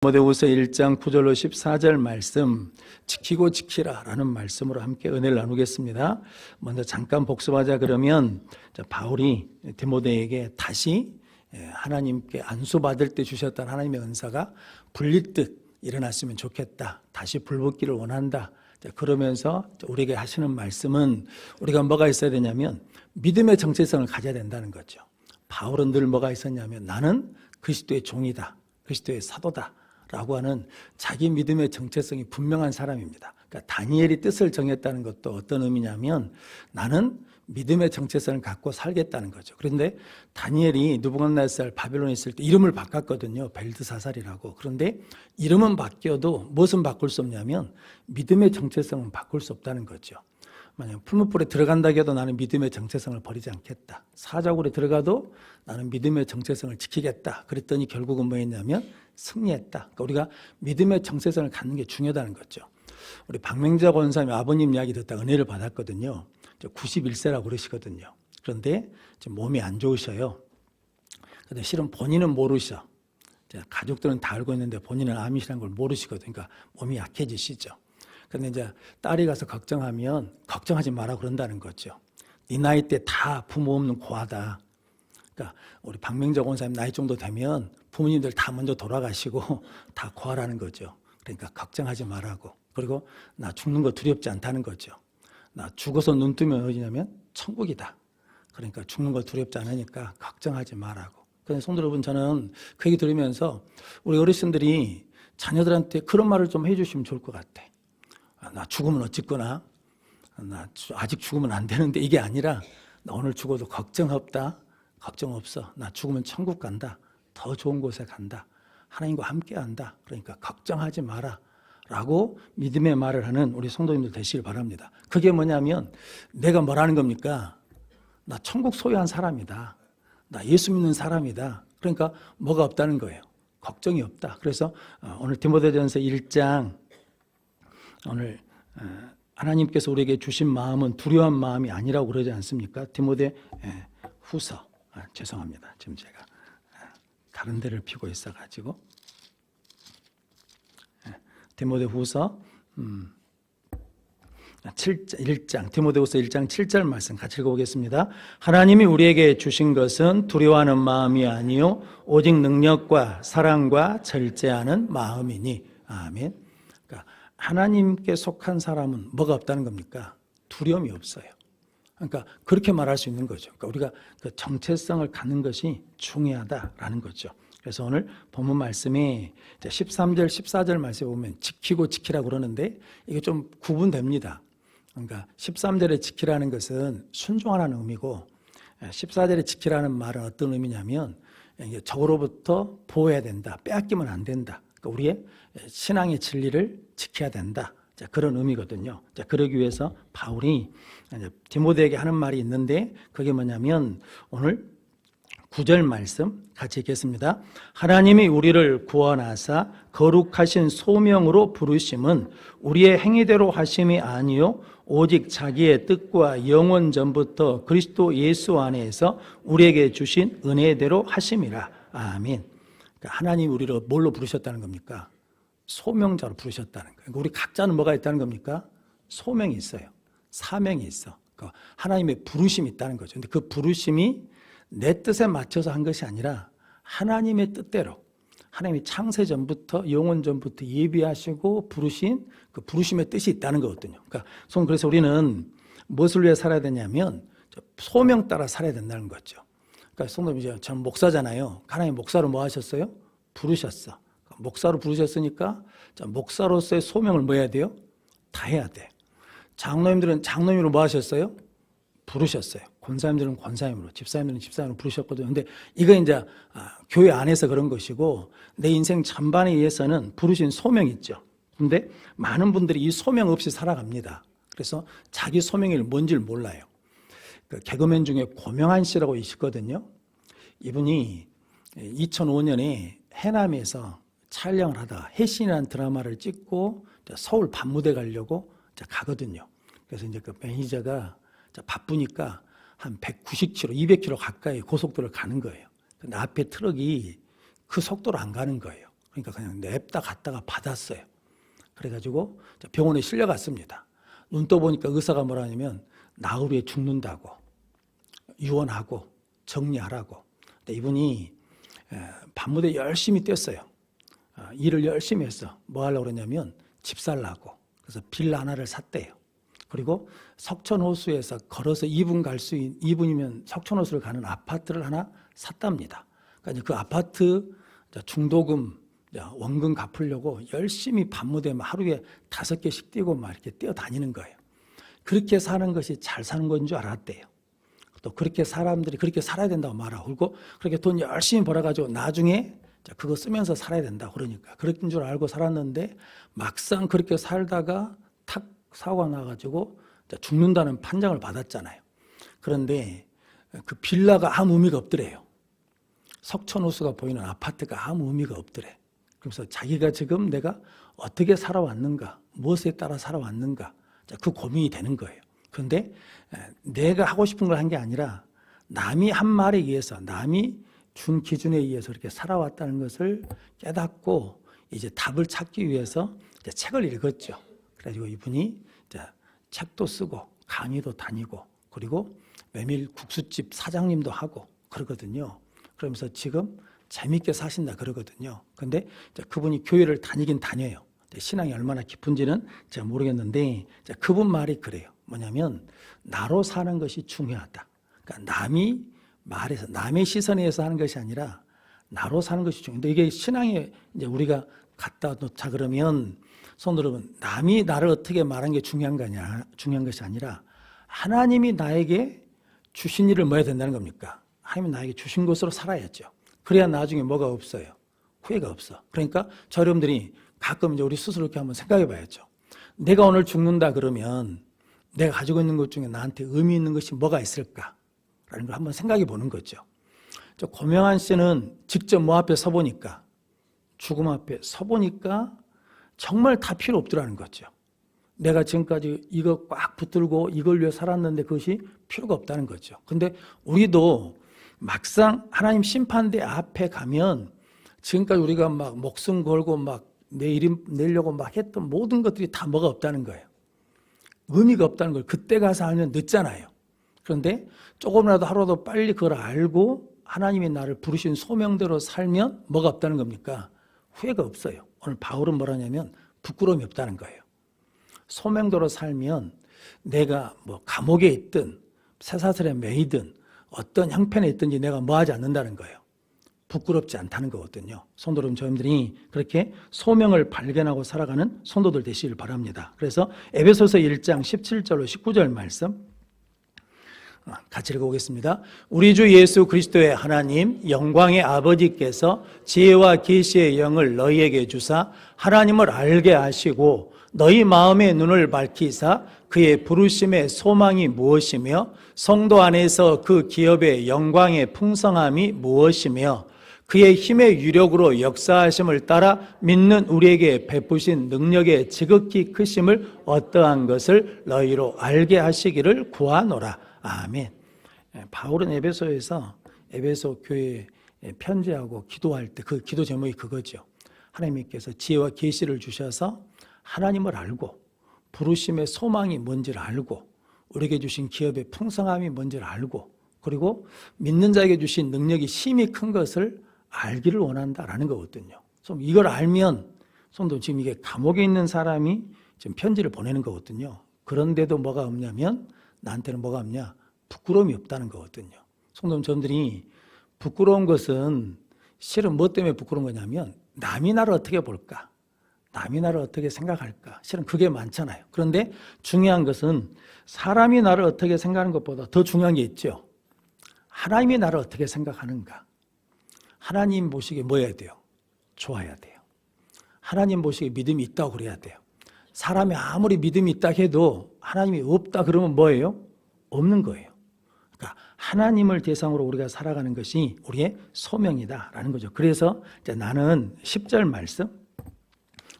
디모데후서 1장 9절로 14절 말씀 지키고 지키라 라는 말씀으로 함께 은혜를 나누겠습니다. 먼저 잠깐 복습하자. 그러면 바울이 디모데에게 다시 하나님께 안수받을 때 주셨던 하나님의 은사가 불릴듯 일어났으면 좋겠다, 다시 불붙기를 원한다. 그러면서 우리에게 하시는 말씀은 우리가 뭐가 있어야 되냐면 믿음의 정체성을 가져야 된다는 거죠. 바울은 늘 뭐가 있었냐면 나는 그리스도의 종이다, 그리스도의 사도다 라고 하는 자기 믿음의 정체성이 분명한 사람입니다. 그러니까 다니엘이 뜻을 정했다는 것도 어떤 의미냐면 나는 믿음의 정체성을 갖고 살겠다는 거죠. 그런데 다니엘이 느부갓네살 바벨론에 있을 때 이름을 바꿨거든요. 벨드사살이라고. 그런데 이름은 바뀌어도 무엇은 바꿀 수 없냐면 믿음의 정체성은 바꿀 수 없다는 거죠. 만약 풀무불에 들어간다 해도 나는 믿음의 정체성을 버리지 않겠다. 사자굴에 들어가도 나는 믿음의 정체성을 지키겠다. 그랬더니 결국은 뭐였냐면 승리했다. 그러니까 우리가 믿음의 정체성을 갖는 게 중요하다는 거죠. 우리 박명자 권사님이 아버님 이야기 듣다 은혜를 받았거든요. 91세라고 그러시거든요. 그런데 지금 몸이 안 좋으셔요. 근데 실은 본인은 모르셔. 가족들은 다 알고 있는데 본인은 암이시라는 걸 모르시거든요. 그러니까 몸이 약해지시죠. 근데 이제 딸이 가서 걱정하면 걱정하지 마라 그런다는 거죠. 네 나이 때 다 부모 없는 고아다. 그러니까 우리 박명자 권사님 나이 정도 되면 부모님들 다 먼저 돌아가시고 다 고아라는 거죠. 그러니까 걱정하지 말라고. 그리고 나 죽는 거 두렵지 않다는 거죠. 나 죽어서 눈 뜨면 어디냐면 천국이다. 그러니까 죽는 거 두렵지 않으니까 걱정하지 말라고. 그런데 성도 여러분, 저는 그 얘기 들으면서 우리 어르신들이 자녀들한테 그런 말을 좀 해주시면 좋을 것 같아. 나 죽으면 어쨌거나, 나 아직 죽으면 안 되는데, 이게 아니라 나 오늘 죽어도 걱정 없다. 걱정 없어. 나 죽으면 천국 간다. 더 좋은 곳에 간다. 하나님과 함께 한다. 그러니까 걱정하지 마라 라고 믿음의 말을 하는 우리 성도님들 되시길 바랍니다. 그게 뭐냐면 내가 뭐라는 겁니까? 나 천국 소유한 사람이다. 나 예수 믿는 사람이다. 그러니까 뭐가 없다는 거예요. 걱정이 없다. 그래서 오늘 디모데전서 1장 오늘 하나님께서 우리에게 주신 마음은 두려운 마음이 아니라고 그러지 않습니까? 디모데 후서. 죄송합니다. 지금 제가 다른 데를 피고 있어가지고. 디모데 후서 1장, 디모데후서 1장 7절 말씀 같이 읽어보겠습니다. 하나님이 우리에게 주신 것은 두려워하는 마음이 아니요 오직 능력과 사랑과 절제하는 마음이니. 아멘. 그러니까 하나님께 속한 사람은 뭐가 없다는 겁니까? 두려움이 없어요. 그러니까 그렇게 말할 수 있는 거죠. 그러니까 우리가 그 정체성을 갖는 것이 중요하다라는 거죠. 그래서 오늘 본문 말씀이 13절, 14절 말씀에 보면 지키고 지키라고 그러는데 이게 좀 구분됩니다. 그러니까 13절에 지키라는 것은 순종하라는 의미고 14절에 지키라는 말은 어떤 의미냐면 적으로부터 보호해야 된다. 빼앗기면 안 된다. 그러니까 우리의 신앙의 진리를 지켜야 된다. 그런 의미거든요. 그러기 위해서 바울이 디모데에게 하는 말이 있는데 그게 뭐냐면 오늘 9절 말씀 같이 읽겠습니다. 하나님이 우리를 구원하사 거룩하신 소명으로 부르심은 우리의 행위대로 하심이 아니요 오직 자기의 뜻과 영원 전부터 그리스도 예수 안에서 우리에게 주신 은혜대로 하심이라. 아멘. 그러니까 하나님이 우리를 뭘로 부르셨다는 겁니까? 소명자로 부르셨다는 거예요. 우리 각자는 뭐가 있다는 겁니까? 소명이 있어요. 사명이 있어. 그러니까 하나님의 부르심이 있다는 거죠. 근데 그 부르심이 내 뜻에 맞춰서 한 것이 아니라 하나님의 뜻대로 하나님이 창세 전부터 영원 전부터 예비하시고 부르신 그 부르심의 뜻이 있다는 거거든요. 그러니까 그래서 우리는 무엇을 위해 살아야 되냐면 소명 따라 살아야 된다는 거죠. 그러니까 성도님, 저는 목사잖아요. 하나님 목사로 뭐 하셨어요? 부르셨어. 목사로 부르셨으니까 목사로서의 소명을 뭐 해야 돼요? 다 해야 돼. 장로님들은 장로님으로 뭐 하셨어요? 부르셨어요. 권사님들은 권사님으로, 집사님들은 집사님으로 부르셨거든요. 근데 이거 이제 교회 안에서 그런 것이고 내 인생 전반에 의해서는 부르신 소명이 있죠. 근데 많은 분들이 이 소명 없이 살아갑니다. 그래서 자기 소명이 뭔지를 몰라요. 그 개그맨 중에 고명한 씨라고 있거든요. 이분이 2005년에 해남에서 촬영을 하다가 해신이라는 드라마를 찍고 서울 밤무대 가려고 가거든요. 그래서 이제 그 매니저가 바쁘니까 한 190km, 200km 가까이 고속도로를 가는 거예요. 근데 앞에 트럭이 그 속도로 안 가는 거예요. 그러니까 그냥 냅다 갔다가 받았어요. 그래가지고 병원에 실려갔습니다. 눈 떠보니까 의사가 뭐라 하냐면 나흘 후에 죽는다고, 유언하고 정리하라고. 근데 이분이 밤무대 열심히 뛰었어요. 일을 열심히 했어. 뭐 하려고 그러냐면 집 살라고. 그래서 빌라 하나를 샀대요. 그리고 석천호수에서 걸어서 2분이면 석천호수를 가는 아파트를 하나 샀답니다. 그러니까 그 아파트 중도금, 원금 갚으려고 열심히 밤무대 하루에 5개씩 뛰고 막 이렇게 뛰어다니는 거예요. 그렇게 사는 것이 잘 사는 건 줄 알았대요. 또 그렇게 사람들이 그렇게 살아야 된다고 말하고, 그리고 그렇게 돈 열심히 벌어가지고 나중에 그거 쓰면서 살아야 된다 그러니까 그런 줄 알고 살았는데, 막상 그렇게 살다가 탁 사고가 나가지고 죽는다는 판정을 받았잖아요. 그런데 그 빌라가 아무 의미가 없더래요. 석천호수가 보이는 아파트가 아무 의미가 없더래. 그래서 자기가 지금 내가 어떻게 살아왔는가, 무엇에 따라 살아왔는가, 그 고민이 되는 거예요. 그런데 내가 하고 싶은 걸 한 게 아니라 남이 한 말에 의해서, 남이 준 기준에 의해서 이렇게 살아왔다는 것을 깨닫고 이제 답을 찾기 위해서 이제 책을 읽었죠. 그래가지고 이분이 이제 책도 쓰고 강의도 다니고 그리고 메밀 국수집 사장님도 하고 그러거든요. 그러면서 지금 재밌게 사신다 그러거든요. 근데 그분이 교회를 다니긴 다녀요. 신앙이 얼마나 깊은지는 제가 모르겠는데, 그분 말이 그래요. 뭐냐면 나로 사는 것이 중요하다. 그러니까 남이 말해서, 남의 시선에 의해서 하는 것이 아니라 나로 사는 것이 중요한데, 이게 신앙에 이제 우리가 갖다 놓자 그러면, 손 들어보면 남이 나를 어떻게 말한 게 중요한 것이 아니라 하나님이 나에게 주신 일을 뭐 해야 된다는 겁니까? 하나님이 나에게 주신 것으로 살아야죠. 그래야 나중에 뭐가 없어요? 후회가 없어. 그러니까 저 여러분들이 가끔 이제 우리 스스로 이렇게 한번 생각해 봐야죠. 내가 오늘 죽는다 그러면 내가 가지고 있는 것 중에 나한테 의미 있는 것이 뭐가 있을까? 라는 걸 한번 생각해 보는 거죠. 저 고명한 씨는 직접 뭐 앞에 서보니까, 죽음 앞에 서보니까 정말 다 필요 없더라는 거죠. 내가 지금까지 이거 꽉 붙들고 이걸 위해 살았는데 그것이 필요가 없다는 거죠. 근데 우리도 막상 하나님 심판대 앞에 가면 지금까지 우리가 막 목숨 걸고 막 내 이름 내려고 막 했던 모든 것들이 다 뭐가 없다는 거예요. 의미가 없다는 걸 그때 가서 알면 늦잖아요. 그런데 조금이라도 하루라도 빨리 그걸 알고 하나님이 나를 부르신 소명대로 살면 뭐가 없다는 겁니까? 후회가 없어요. 오늘 바울은 뭐라냐면 부끄러움이 없다는 거예요. 소명대로 살면 내가 뭐 감옥에 있든 쇠사슬에 매이든 어떤 형편에 있든지 내가 뭐 하지 않는다는 거예요. 부끄럽지 않다는 거거든요. 성도들 저희들이 그렇게 소명을 발견하고 살아가는 성도들 되시길 바랍니다. 그래서 에베소서 1장 17절로 19절 말씀 같이 읽어보겠습니다. 우리 주 예수 그리스도의 하나님 영광의 아버지께서 지혜와 계시의 영을 너희에게 주사 하나님을 알게 하시고 너희 마음의 눈을 밝히사 그의 부르심의 소망이 무엇이며 성도 안에서 그 기업의 영광의 풍성함이 무엇이며 그의 힘의 유력으로 역사하심을 따라 믿는 우리에게 베푸신 능력의 지극히 크심을 어떠한 것을 너희로 알게 하시기를 구하노라. 아멘. 바울은 에베소에서 에베소 교회에 편지하고 기도할 때 그 기도 제목이 그거죠. 하나님께서 지혜와 계시를 주셔서 하나님을 알고 부르심의 소망이 뭔지를 알고 우리에게 주신 기업의 풍성함이 뭔지를 알고 그리고 믿는 자에게 주신 능력이 심히 큰 것을 알기를 원한다라는 거거든요. 이걸 알면 지금 이게 감옥에 있는 사람이 지금 편지를 보내는 거거든요. 그런데도 뭐가 없냐면 나한테는 뭐가 없냐? 부끄러움이 없다는 거거든요. 성도님들이 부끄러운 것은 실은 뭐 때문에 부끄러운 거냐면 남이 나를 어떻게 볼까? 남이 나를 어떻게 생각할까? 실은 그게 많잖아요. 그런데 중요한 것은 사람이 나를 어떻게 생각하는 것보다 더 중요한 게 있죠. 하나님이 나를 어떻게 생각하는가? 하나님 보시기에 뭐 해야 돼요? 좋아야 돼요. 하나님 보시기에 믿음이 있다고 그래야 돼요. 사람이 아무리 믿음이 있다 해도 하나님이 없다 그러면 뭐예요? 없는 거예요. 그러니까 하나님을 대상으로 우리가 살아가는 것이 우리의 소명이다라는 거죠. 그래서 이제 나는 10절 말씀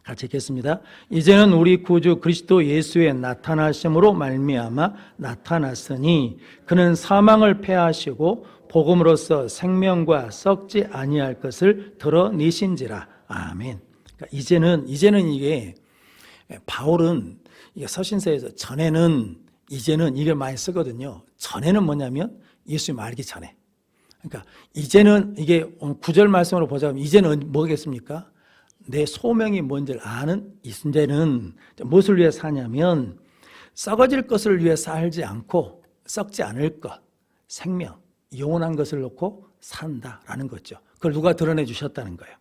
같이 읽겠습니다. 이제는 우리 구주 그리스도 예수의 나타나심으로 말미암아 나타났으니 그는 사망을 패하시고 복음으로써 생명과 썩지 아니할 것을 드러내신지라. 아멘. 그러니까 이제는 이게 바울은 이게 서신서에서 전에는 이제는 이걸 많이 쓰거든요. 전에는 뭐냐면 예수님 알기 전에. 그러니까 이제는 이게 9절 말씀으로 보자면 이제는 뭐겠습니까? 내 소명이 뭔지를 아는 이제는 무엇을 위해 사냐면 썩어질 것을 위해 살지 않고 썩지 않을 것, 생명, 영원한 것을 놓고 산다라는 거죠. 그걸 누가 드러내 주셨다는 거예요.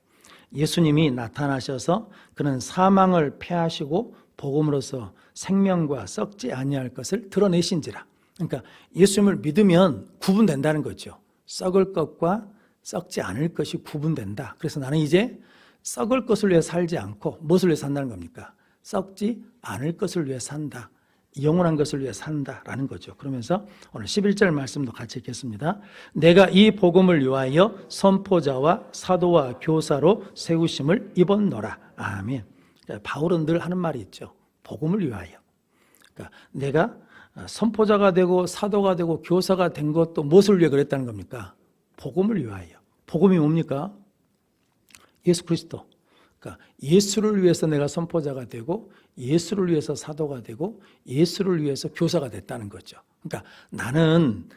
예수님이 나타나셔서 그는 사망을 패하시고 복음으로써 생명과 썩지 아니할 것을 드러내신지라. 그러니까 예수님을 믿으면 구분된다는 거죠. 썩을 것과 썩지 않을 것이 구분된다. 그래서 나는 이제 썩을 것을 위해 살지 않고 무엇을 위해 산다는 겁니까? 썩지 않을 것을 위해 산다. 영원한 것을 위해 산다라는 거죠. 그러면서 오늘 11절 말씀도 같이 읽겠습니다. 내가 이 복음을 위하여 선포자와 사도와 교사로 세우심을 입었노라. 아멘. 그러니까 바울은 늘 하는 말이 있죠. 복음을 위하여. 그러니까 내가 선포자가 되고 사도가 되고 교사가 된 것도 무엇을 위해 그랬다는 겁니까? 복음을 위하여. 복음이 뭡니까? 예수 그리스도. 그러니까 예수를 위해서 내가 선포자가 되고 예수를 위해서 사도가 되고 예수를 위해서 교사가 됐다는 거죠. 그러니까 나는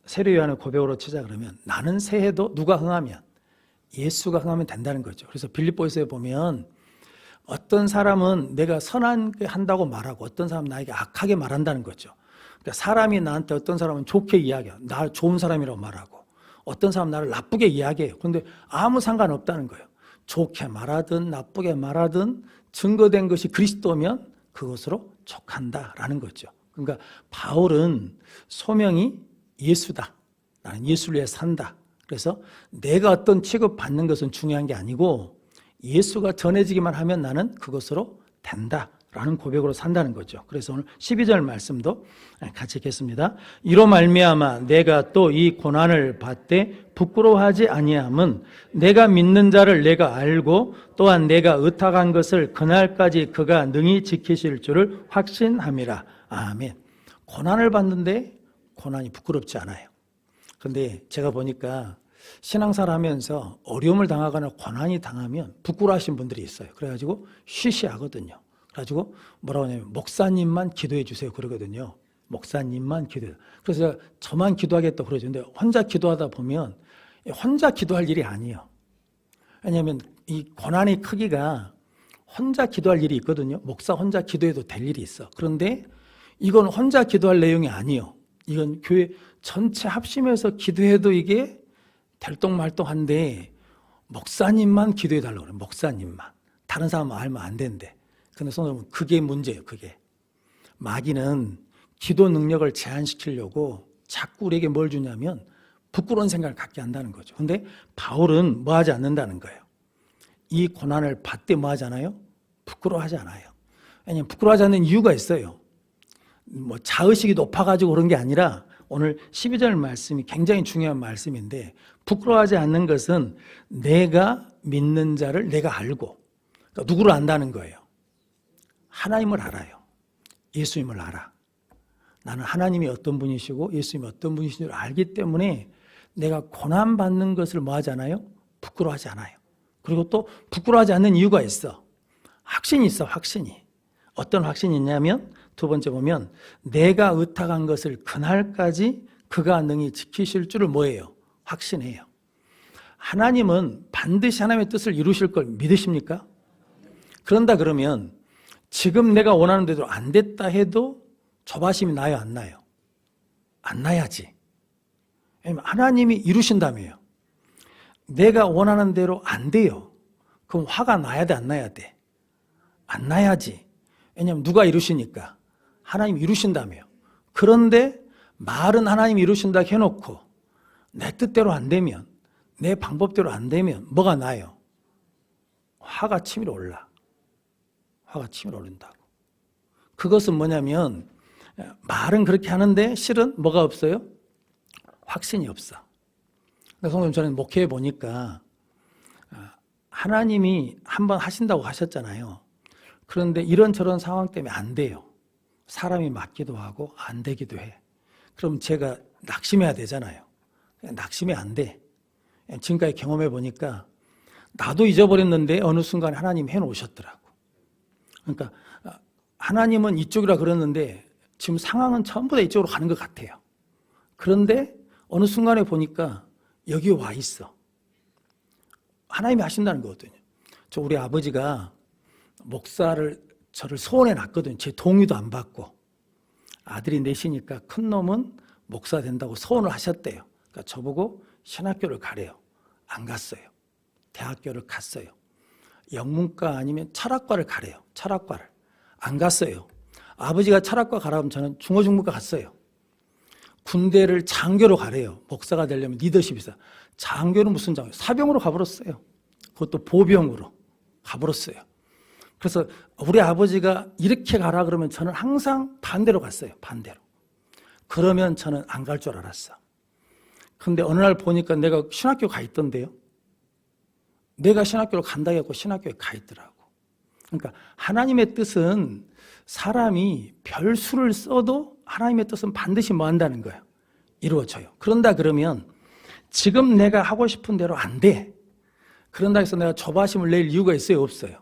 세례 요한의 고백으로 치자 그러면 나는 새해도 누가 흥하면 예수가 흥하면 된다는 거죠. 그래서 빌립보서에 보면 어떤 사람은 내가 선하게 한다고 말하고 어떤 사람은 나에게 악하게 말한다는 거죠. 그러니까 사람이 나한테 어떤 사람은 좋게 이야기해요. 나 좋은 사람이라고 말하고 어떤 사람은 나를 나쁘게 이야기해요. 그런데 아무 상관없다는 거예요. 좋게 말하든 나쁘게 말하든 증거된 것이 그리스도면 그것으로 족한다라는 거죠. 그러니까 바울은 소명이 예수다. 나는 예수를 위해 산다. 그래서 내가 어떤 취급받는 것은 중요한 게 아니고 예수가 전해지기만 하면 나는 그것으로 된다라는 고백으로 산다는 거죠. 그래서 오늘 12절 말씀도 같이 읽겠습니다. 이로 말미암아 내가 또 이 고난을 받되 부끄러워하지 아니함은 내가 믿는 자를 내가 알고 또한 내가 의탁한 것을 그날까지 그가 능히 지키실 줄을 확신함이라. 아멘. 고난을 받는데 고난이 부끄럽지 않아요. 그런데 제가 보니까 신앙생활 하면서 어려움을 당하거나 고난이 당하면 부끄러워하시는 분들이 있어요. 그래가지고 쉬쉬하거든요. 그래가지고 뭐라고 하냐면 목사님만 기도해 주세요 그러거든요. 목사님만 기도해. 그래서 저만 기도하겠다고 그러죠. 근데 혼자 기도하다 보면 혼자 기도할 일이 아니에요. 왜냐하면 이 고난의 크기가 혼자 기도할 일이 있거든요. 목사 혼자 기도해도 될 일이 있어. 그런데 이건 혼자 기도할 내용이 아니에요. 이건 교회 전체 합심해서 기도해도 이게 될똥말똥한데 목사님만 기도해 달라고 그래요. 목사님만. 다른 사람은 알면 안 된대. 근데 성도님은 그게 문제예요. 그게. 마귀는 기도 능력을 제한시키려고 자꾸 우리에게 뭘 주냐면 부끄러운 생각을 갖게 한다는 거죠. 근데 바울은 뭐 하지 않는다는 거예요. 이 고난을 받되 뭐 하지 않아요? 부끄러워하지 않아요. 왜냐하면 부끄러워하지 않는 이유가 있어요. 뭐 자의식이 높아가지고 그런 게 아니라 오늘 12절 말씀이 굉장히 중요한 말씀인데 부끄러워하지 않는 것은 내가 믿는 자를 내가 알고 그러니까 누구를 안다는 거예요. 하나님을 알아요. 예수님을 알아. 나는 하나님이 어떤 분이시고 예수님이 어떤 분이신 줄 알기 때문에 내가 고난받는 것을 뭐 하잖아요? 부끄러워하지 않아요. 그리고 또 부끄러워하지 않는 이유가 있어. 확신이 있어. 확신이. 어떤 확신이 있냐면 두 번째 보면 내가 의탁한 것을 그날까지 그가 능히 지키실 줄을 뭐예요? 확신해요. 하나님은 반드시 하나님의 뜻을 이루실 걸 믿으십니까? 그런다 그러면 지금 내가 원하는 대로 안 됐다 해도 조바심이 나요, 안 나요? 안 나야지. 왜냐면 하나님이 이루신다며요. 내가 원하는 대로 안 돼요. 그럼 화가 나야 돼, 안 나야 돼? 안 나야지. 왜냐면 누가 이루시니까? 하나님이 이루신다며요. 그런데 말은 하나님이 이루신다 해놓고 내 뜻대로 안 되면, 내 방법대로 안 되면 뭐가 나요? 화가 치밀어 올라. 화가 치밀어 오른다고. 그것은 뭐냐면 말은 그렇게 하는데 실은 뭐가 없어요? 확신이 없어. 성도님, 저는 목회해 보니까 하나님이 한번 하신다고 하셨잖아요. 그런데 이런저런 상황 때문에 안 돼요. 사람이 맞기도 하고 안 되기도 해. 그럼 제가 낙심해야 되잖아요. 낙심이 안 돼. 지금까지 경험해 보니까 나도 잊어버렸는데 어느 순간 하나님 해놓으셨더라고. 그러니까 하나님은 이쪽이라 그랬는데 지금 상황은 전부 다 이쪽으로 가는 것 같아요. 그런데 어느 순간에 보니까 여기 와 있어. 하나님이 하신다는 거거든요. 우리 아버지가 목사를 저를 소원해 놨거든요. 제 동의도 안 받고. 아들이 넷이니까 큰 놈은 목사 된다고 소원을 하셨대요. 그러니까 저보고 신학교를 가래요. 안 갔어요. 대학교를 갔어요. 영문과 아니면 철학과를 가래요. 철학과를. 안 갔어요. 아버지가 철학과 가라면 저는 중어중문과 갔어요. 군대를 장교로 가래요. 목사가 되려면 리더십이 있어. 장교는 무슨 장교? 사병으로 가버렸어요. 그것도 보병으로 가버렸어요. 그래서 우리 아버지가 이렇게 가라 그러면 저는 항상 반대로 갔어요. 반대로. 그러면 저는 안 갈 줄 알았어. 근데 어느 날 보니까 내가 신학교 가 있던데요. 내가 신학교를 간다고 했고 신학교에 가 있더라고. 그러니까 하나님의 뜻은 사람이 별수를 써도 하나님의 뜻은 반드시 뭐 한다는 거예요? 이루어져요. 그런다 그러면 지금 내가 하고 싶은 대로 안 돼. 그런다 해서 내가 조바심을 낼 이유가 있어요? 없어요?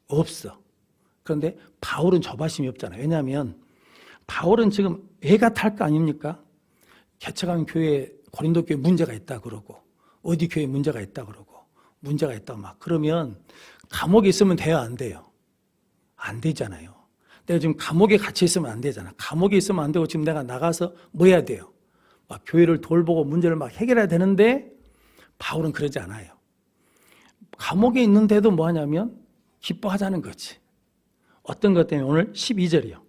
없어. 그런데 바울은 조바심이 없잖아요. 왜냐하면 바울은 지금 애가 탈 거 아닙니까? 개척하는 교회에 고린도 교회에 문제가 있다 그러고 어디 교회에 문제가 있다 그러고 문제가 있다 막 그러면 감옥에 있으면 돼요? 안 돼요? 안 되잖아요. 내가 지금 감옥에 갇혀 있으면 안 되잖아. 감옥에 있으면 안 되고 지금 내가 나가서 뭐 해야 돼요? 막 교회를 돌보고 문제를 막 해결해야 되는데 바울은 그러지 않아요. 감옥에 있는데도 뭐 하냐면 기뻐하자는 거지. 어떤 것 때문에 오늘 12절이요.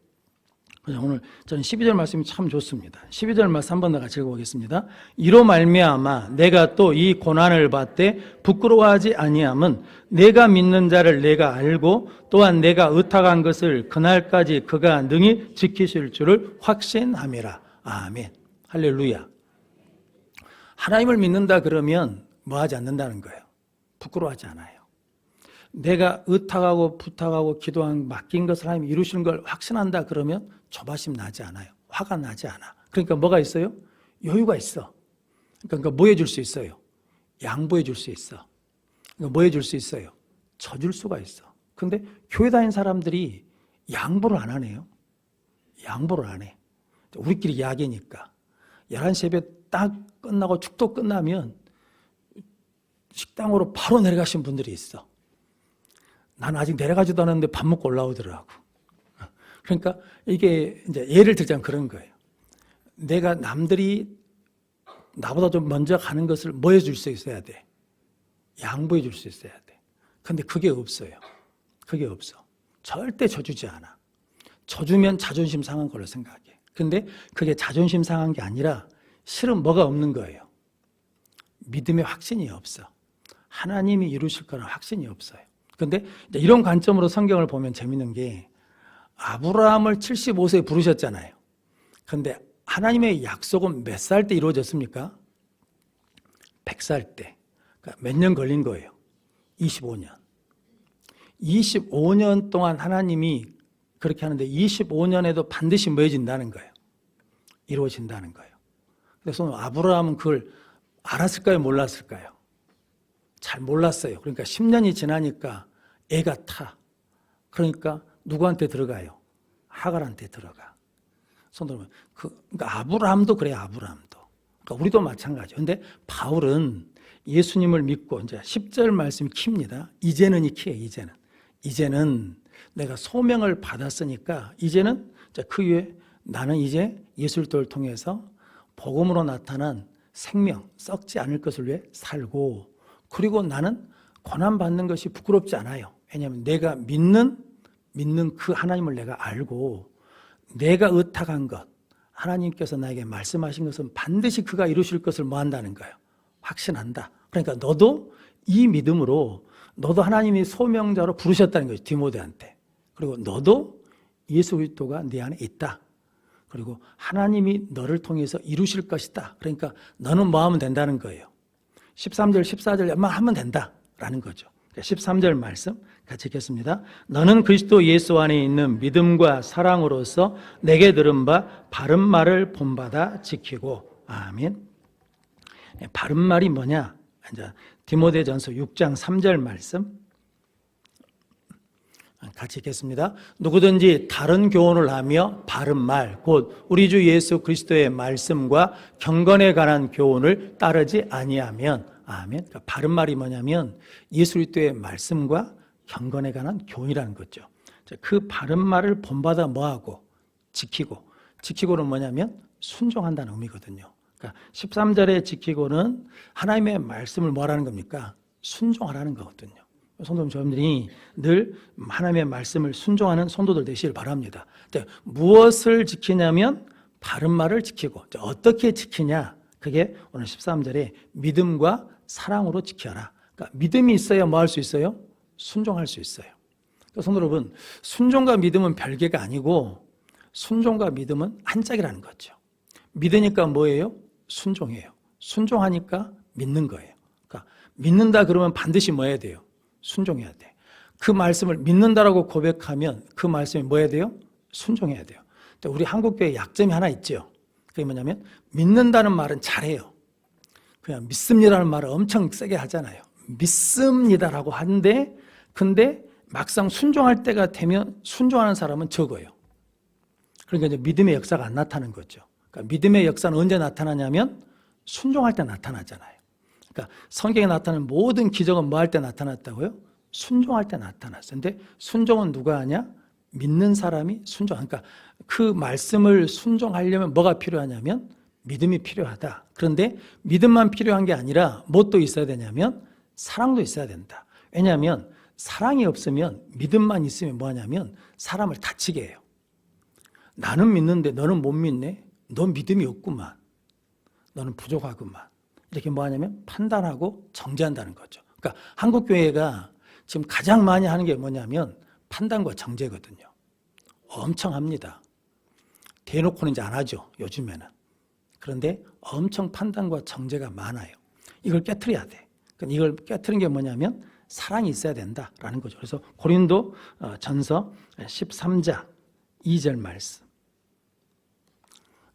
오늘 저는 12절 말씀이 참 좋습니다. 12절 말씀 한 번 더 같이 읽어보겠습니다. 이로 말미암아 내가 또 이 고난을 받되 부끄러워하지 아니함은 내가 믿는 자를 내가 알고 또한 내가 의탁한 것을 그날까지 그가 능히 지키실 줄을 확신함이라. 아멘. 할렐루야. 하나님을 믿는다 그러면 뭐 하지 않는다는 거예요? 부끄러워하지 않아요. 내가 의탁하고 부탁하고 기도한 맡긴 것을 하나님이 이루시는 걸 확신한다 그러면 조바심 나지 않아요. 화가 나지 않아. 그러니까 뭐가 있어요? 여유가 있어. 그러니까 뭐 해줄 수 있어요? 양보해 줄 수 있어. 그러니까 뭐 해줄 수 있어요? 져줄 수가 있어. 그런데 교회 다니는 사람들이 양보를 안 하네요. 양보를 안 해. 우리끼리 야기니까 11시 예배 딱 끝나고 축도 끝나면 식당으로 바로 내려가신 분들이 있어. 난 아직 내려가지도 않았는데 밥 먹고 올라오더라고. 그러니까 이게 이제 예를 들자면 그런 거예요. 내가 남들이 나보다 좀 먼저 가는 것을 뭐 해줄 수 있어야 돼? 양보해 줄 수 있어야 돼. 근데 그게 없어요. 그게 없어. 절대 져주지 않아. 져주면 자존심 상한 걸로 생각해. 근데 그게 자존심 상한 게 아니라 실은 뭐가 없는 거예요? 믿음의 확신이 없어. 하나님이 이루실 거라는 확신이 없어요. 근데 이런 관점으로 성경을 보면 재밌는 게 아브라함을 75세에 부르셨잖아요. 근데 하나님의 약속은 몇 살 때 이루어졌습니까? 100살 때. 그러니까 몇 년 걸린 거예요? 25년. 25년 동안 하나님이 그렇게 하는데 25년에도 반드시 뭐 해진다는 거예요? 이루어진다는 거예요. 그래서 아브라함은 그걸 알았을까요? 몰랐을까요? 잘 몰랐어요. 그러니까 10년이 지나니까 애가 타. 그러니까 누구한테 들어가요? 하갈한테 들어가. 손 들면 그러니까 아브라함도 그래요. 아브라함도. 그러니까 우리도 마찬가지예요. 근데 바울은 예수님을 믿고 이제 10절 말씀이 키입니다. 이제는 이 키예요. 이제는 내가 소명을 받았으니까 이제는 그 이후에 나는 이제 예수를 통해서 복음으로 나타난 생명, 썩지 않을 것을 위해 살고 그리고 나는 고난받는 것이 부끄럽지 않아요. 왜냐하면 내가 믿는 그 하나님을 내가 알고 내가 의탁한 것, 하나님께서 나에게 말씀하신 것은 반드시 그가 이루실 것을 뭐 한다는 거예요? 확신한다. 그러니까 너도 이 믿음으로 너도 하나님이 소명자로 부르셨다는 거죠. 디모데한테. 그리고 너도 예수 그리스도가 네 안에 있다. 그리고 하나님이 너를 통해서 이루실 것이다. 그러니까 너는 뭐 하면 된다는 거예요? 13절, 14절만 하면 된다라는 거죠. 13절 말씀 같이 읽겠습니다. 너는 그리스도 예수 안에 있는 믿음과 사랑으로서 내게 들은 바 바른 말을 본받아 지키고. 아멘. 바른 말이 뭐냐? 이제 디모데전서 6장 3절 말씀 같이 읽겠습니다. 누구든지 다른 교훈을 하며 바른 말, 곧 우리 주 예수 그리스도의 말씀과 경건에 관한 교훈을 따르지 아니하면, 아멘. 그러니까 바른 말이 뭐냐면 예수 그리스도의 말씀과 경건에 관한 교훈이라는 거죠. 그 바른 말을 본받아 뭐하고? 지키고. 지키고는 뭐냐면 순종한다는 의미거든요. 그러니까 13절에 지키고는 하나님의 말씀을 뭐라는 겁니까? 순종하라는 거거든요. 성도 여러분들이 늘 하나님의 말씀을 순종하는 성도들 되시길 바랍니다. 무엇을 지키냐면 바른 말을 지키고, 어떻게 지키냐? 그게 오늘 13절에 믿음과 사랑으로 지켜라. 그러니까 믿음이 있어야 뭐 할 수 있어요? 순종할 수 있어요. 성도 여러분, 순종과 믿음은 별개가 아니고 순종과 믿음은 한 짝이라는 거죠. 믿으니까 뭐예요? 순종이에요. 순종하니까 믿는 거예요. 그러니까 믿는다 그러면 반드시 뭐 해야 돼요? 순종해야 돼. 그 말씀을 믿는다라고 고백하면 그 말씀이 뭐 해야 돼요? 순종해야 돼요. 우리 한국교회 약점이 하나 있죠. 그게 뭐냐면 믿는다는 말은 잘해요. 그냥 믿습니다라는 말을 엄청 세게 하잖아요. 믿습니다라고 하는데 근데 막상 순종할 때가 되면 순종하는 사람은 적어요. 그러니까 이제 믿음의 역사가 안 나타나는 거죠. 그러니까 믿음의 역사는 언제 나타나냐면 순종할 때 나타나잖아요. 그러니까 성경에 나타나는 모든 기적은 뭐 할 때 나타났다고요? 순종할 때 나타났어요. 근데 순종은 누가 하냐? 믿는 사람이 순종. 그러니까 그 말씀을 순종하려면 뭐가 필요하냐면 믿음이 필요하다. 그런데 믿음만 필요한 게 아니라 뭐 또 있어야 되냐면 사랑도 있어야 된다. 왜냐하면 사랑이 없으면 믿음만 있으면 뭐 하냐면 사람을 다치게 해요. 나는 믿는데 너는 못 믿네? 넌 믿음이 없구만. 너는 부족하구만. 이렇게 뭐 하냐면 판단하고 정죄한다는 거죠. 그러니까 한국교회가 지금 가장 많이 하는 게 뭐냐면 판단과 정죄거든요. 엄청 합니다. 대놓고는 이제 안 하죠. 요즘에는. 그런데 엄청 판단과 정죄가 많아요. 이걸 깨트려야 돼. 그러니까 이걸 깨트리는 게 뭐냐면 사랑이 있어야 된다라는 거죠. 그래서 고린도 전서 13장 2절 말씀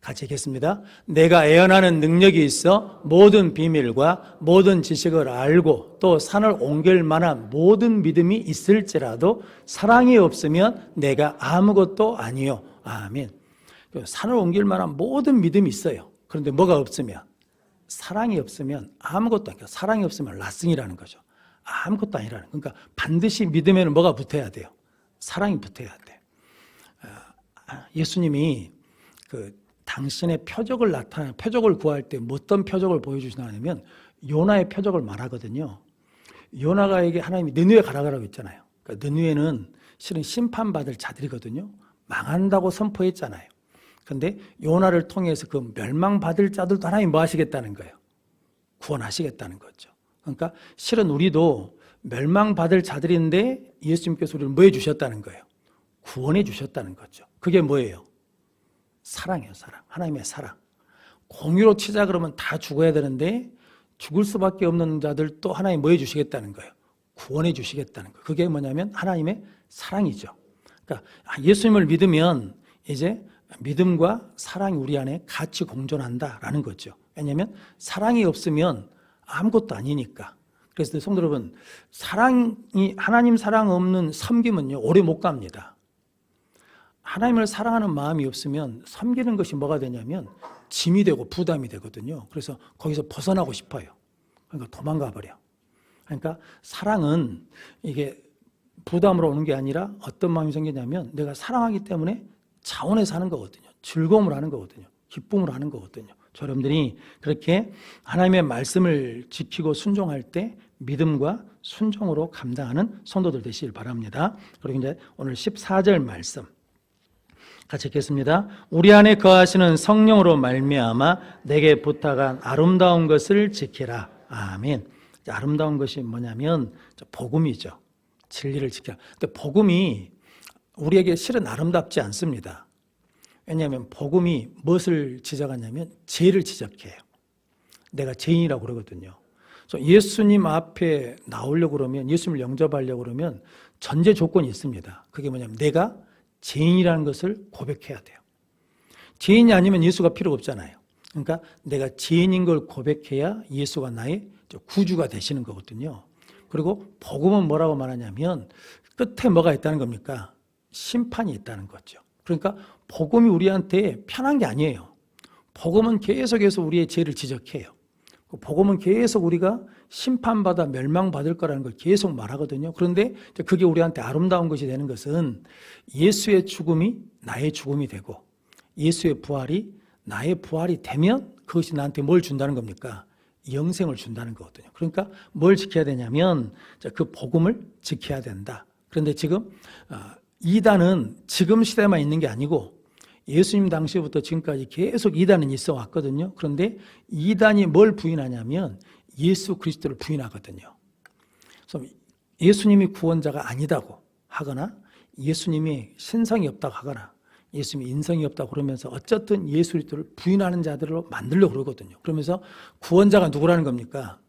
같이 읽겠습니다. 내가 애언하는 능력이 있어 모든 비밀과 모든 지식을 알고 또 산을 옮길 만한 모든 믿음이 있을지라도 사랑이 없으면 내가 아무것도 아니요. 아멘. 산을 옮길 만한 모든 믿음이 있어요. 그런데 뭐가 없으면? 사랑이 없으면 아무것도 아니에요. 사랑이 없으면 라승이라는 거죠. 아무것도 아니라는. 그러니까 반드시 믿음에는 뭐가 붙어야 돼요? 사랑이 붙어야 돼. 예수님이 당신의 표적을 구할 때 어떤 표적을 보여주시냐면 요나의 표적을 말하거든요. 요나가에게 하나님이 느느웨 가라고 했잖아요. 그러니까 느느웨는 실은 심판받을 자들이거든요. 망한다고 선포했잖아요. 그런데 요나를 통해서 그 멸망받을 자들도 하나님이 뭐 하시겠다는 거예요? 구원하시겠다는 거죠. 그러니까 실은 우리도 멸망받을 자들인데 예수님께서 우리를 뭐 해주셨다는 거예요? 구원해 주셨다는 거죠. 그게 뭐예요? 사랑이에요. 사랑. 하나님의 사랑. 공유로 치자 그러면 다 죽어야 되는데 죽을 수밖에 없는 자들도 하나님이 뭐 해주시겠다는 거예요? 구원해 주시겠다는 거예요. 그게 뭐냐면 하나님의 사랑이죠. 그러니까 예수님을 믿으면 이제 믿음과 사랑이 우리 안에 같이 공존한다라는 거죠. 왜냐하면 사랑이 없으면 아무것도 아니니까. 그래서 성도 여러분, 하나님 사랑 없는 섬김은요 오래 못 갑니다. 하나님을 사랑하는 마음이 없으면 섬기는 것이 뭐가 되냐면 짐이 되고 부담이 되거든요. 그래서 거기서 벗어나고 싶어요. 그러니까 도망가 버려. 그러니까 사랑은 이게 부담으로 오는 게 아니라 어떤 마음이 생기냐면 내가 사랑하기 때문에 자원해서 하는 거거든요. 즐거움을 하는 거거든요. 기쁨을 하는 거거든요. 여러분들이 그렇게 하나님의 말씀을 지키고 순종할 때 믿음과 순종으로 감당하는 성도들 되시길 바랍니다. 그리고 이제 오늘 14절 말씀 같이 읽겠습니다. 우리 안에 거하시는 성령으로 말미암아 내게 부탁한 아름다운 것을 지키라. 아멘. 아름다운 것이 뭐냐면 복음이죠. 진리를 지키라. 근데 복음이 우리에게 실은 아름답지 않습니다. 왜냐하면 복음이 무엇을 지적하냐면 죄를 지적해요. 내가 죄인이라고 그러거든요. 그래서 예수님 앞에 나오려고 그러면, 예수님을 영접하려고 그러면 전제 조건이 있습니다. 그게 뭐냐면 내가 죄인이라는 것을 고백해야 돼요. 죄인이 아니면 예수가 필요 없잖아요. 그러니까 내가 죄인인 걸 고백해야 예수가 나의 구주가 되시는 거거든요. 그리고 복음은 뭐라고 말하냐면 끝에 뭐가 있다는 겁니까? 심판이 있다는 거죠. 그러니까 복음이 우리한테 편한 게 아니에요. 복음은 계속해서 우리의 죄를 지적해요. 복음은 계속 우리가 심판받아 멸망받을 거라는 걸 계속 말하거든요. 그런데 그게 우리한테 아름다운 것이 되는 것은 예수의 죽음이 나의 죽음이 되고 예수의 부활이 나의 부활이 되면 그것이 나한테 뭘 준다는 겁니까? 영생을 준다는 거거든요. 그러니까 뭘 지켜야 되냐면 그 복음을 지켜야 된다. 그런데 지금 이단은 지금 시대만 있는 게 아니고 예수님 당시부터 지금까지 계속 이단은 있어 왔거든요. 그런데 이단이 뭘 부인하냐면 예수 그리스도를 부인하거든요. 그래서 예수님이 구원자가 아니다고 하거나 예수님이 신성이 없다고 하거나 예수님이 인성이 없다고 그러면서 어쨌든 예수 그리스도를 부인하는 자들로 만들려고 그러거든요. 그러면서 구원자가 누구라는 겁니까?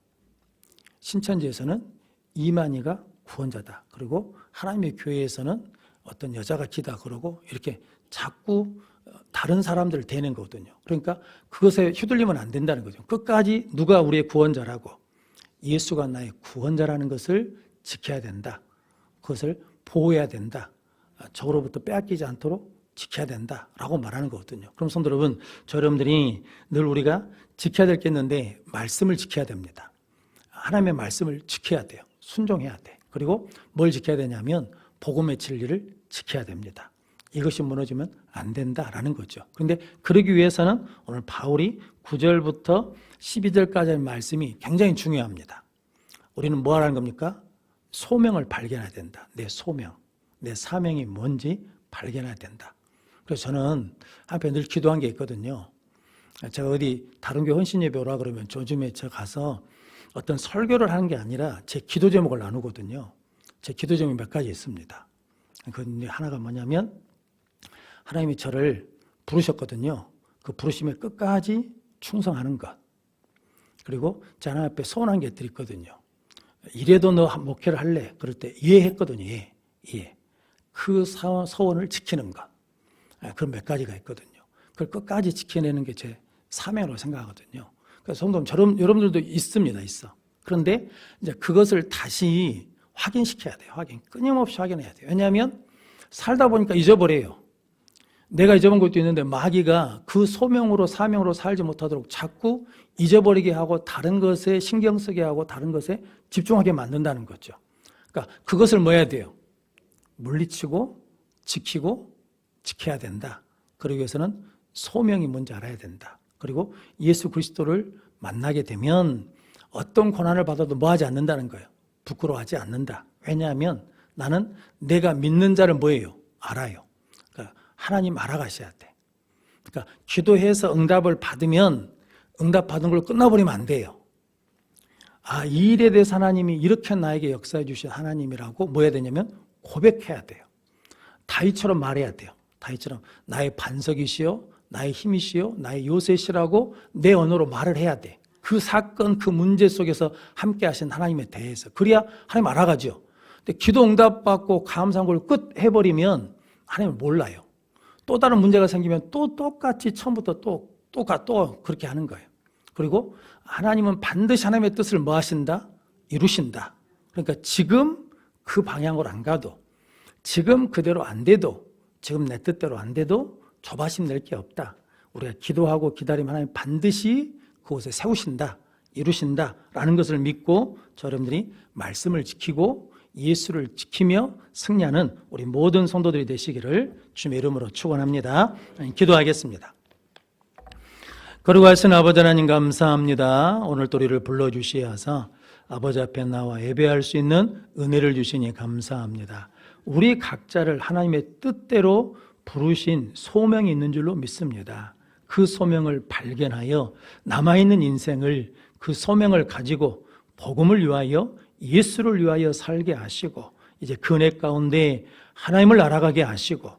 신천지에서는 이만희가 구원자다. 그리고 하나님의 교회에서는 어떤 여자가 기다 그러고 이렇게 자꾸 다른 사람들을 대는 거거든요. 그러니까 그것에 휘둘리면 안 된다는 거죠. 끝까지 누가 우리의 구원자라고 예수가 나의 구원자라는 것을 지켜야 된다. 그것을 보호해야 된다. 저로부터 빼앗기지 않도록 지켜야 된다라고 말하는 거거든요. 그럼 성도 여러분, 여러분들이 늘 우리가 지켜야 될 게 있는데 말씀을 지켜야 됩니다. 하나님의 말씀을 지켜야 돼요. 순종해야 돼. 그리고 뭘 지켜야 되냐면 복음의 진리를 지켜야 됩니다. 이것이 무너지면 안 된다라는 거죠. 그런데 그러기 위해서는 오늘 바울이 9절부터 12절까지의 말씀이 굉장히 중요합니다. 우리는 뭐 하라는 겁니까? 소명을 발견해야 된다. 내 소명, 내 사명이 뭔지 발견해야 된다. 그래서 저는 한편 늘 기도한 게 있거든요. 제가 어디 다른 교회 헌신예배 오라 그러면 요즘에 제가 가서 어떤 설교를 하는 게 아니라 제 기도 제목을 나누거든요. 제 기도 제목이 몇 가지 있습니다. 그 하나가 뭐냐면 하나님이 저를 부르셨거든요. 그 부르심에 끝까지 충성하는 것. 그리고 제 하나님 앞에 소원한 게 있거든요. 이래도 너 목회를 할래? 그럴 때 예 했거든요. 예. 그 소원을 지키는 것. 그런 몇 가지가 있거든요. 그걸 끝까지 지켜내는 게 제 사명으로 생각하거든요. 그래서 성도님, 여러분들도 있습니다. 있어. 그런데 이제 그것을 다시 확인시켜야 돼요. 끊임없이 확인해야 돼요. 왜냐하면 살다 보니까 잊어버려요. 내가 잊어본 것도 있는데 마귀가 그 소명으로 사명으로 살지 못하도록 자꾸 잊어버리게 하고 다른 것에 신경 쓰게 하고 다른 것에 집중하게 만든다는 거죠. 그러니까 그것을 뭐 해야 돼요? 물리치고 지키고 지켜야 된다. 그러기 위해서는 소명이 뭔지 알아야 된다. 그리고 예수 그리스도를 만나게 되면 어떤 고난을 받아도 뭐 하지 않는다는 거예요. 부끄러워하지 않는다. 왜냐하면 나는 내가 믿는 자를 뭐예요? 알아요. 그러니까 하나님 알아가셔야 돼. 그러니까 기도해서 응답을 받으면 응답받은 걸로 끝나버리면 안 돼요. 이 일에 대해서 하나님이 이렇게 나에게 역사해 주신 하나님이라고 뭐 해야 되냐면 고백해야 돼요. 다윗처럼 말해야 돼요. 다윗처럼 나의 반석이시여 나의 힘이시여 나의 요새시라고 내 언어로 말을 해야 돼. 그 사건 그 문제 속에서 함께 하신 하나님에 대해서. 그래야 하나님 알아가죠. 근데 기도 응답받고 감사한 걸 끝 해버리면 하나님을 몰라요. 또 다른 문제가 생기면 또 똑같이 처음부터 또 그렇게 하는 거예요. 그리고 하나님은 반드시 하나님의 뜻을 뭐 하신다? 이루신다. 그러니까 지금 그 방향으로 안 가도 지금 그대로 안 돼도 지금 내 뜻대로 안 돼도 조바심 낼 게 없다. 우리가 기도하고 기다리면 하나님 반드시 그곳에 세우신다. 이루신다라는 것을 믿고 여러분들이 말씀을 지키고 예수를 지키며 승리하는 우리 모든 성도들이 되시기를 주님의 이름으로 축원합니다. 기도하겠습니다. 거룩하신 아버지 하나님 감사합니다. 오늘 또 우리를 불러주시어서 아버지 앞에 나와 예배할 수 있는 은혜를 주시니 감사합니다. 우리 각자를 하나님의 뜻대로 부르신 소명이 있는 줄로 믿습니다. 그 소명을 발견하여 남아있는 인생을 그 소명을 가지고 복음을 위하여 예수를 위하여 살게 하시고 이제 그 은혜 가운데 하나님을 알아가게 하시고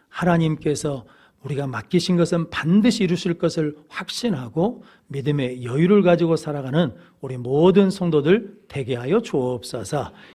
하나님께서 우리가 맡기신 것은 반드시 이루실 것을 확신하고 믿음의 여유를 가지고 살아가는 우리 모든 성도들 되게 하여 주옵소서.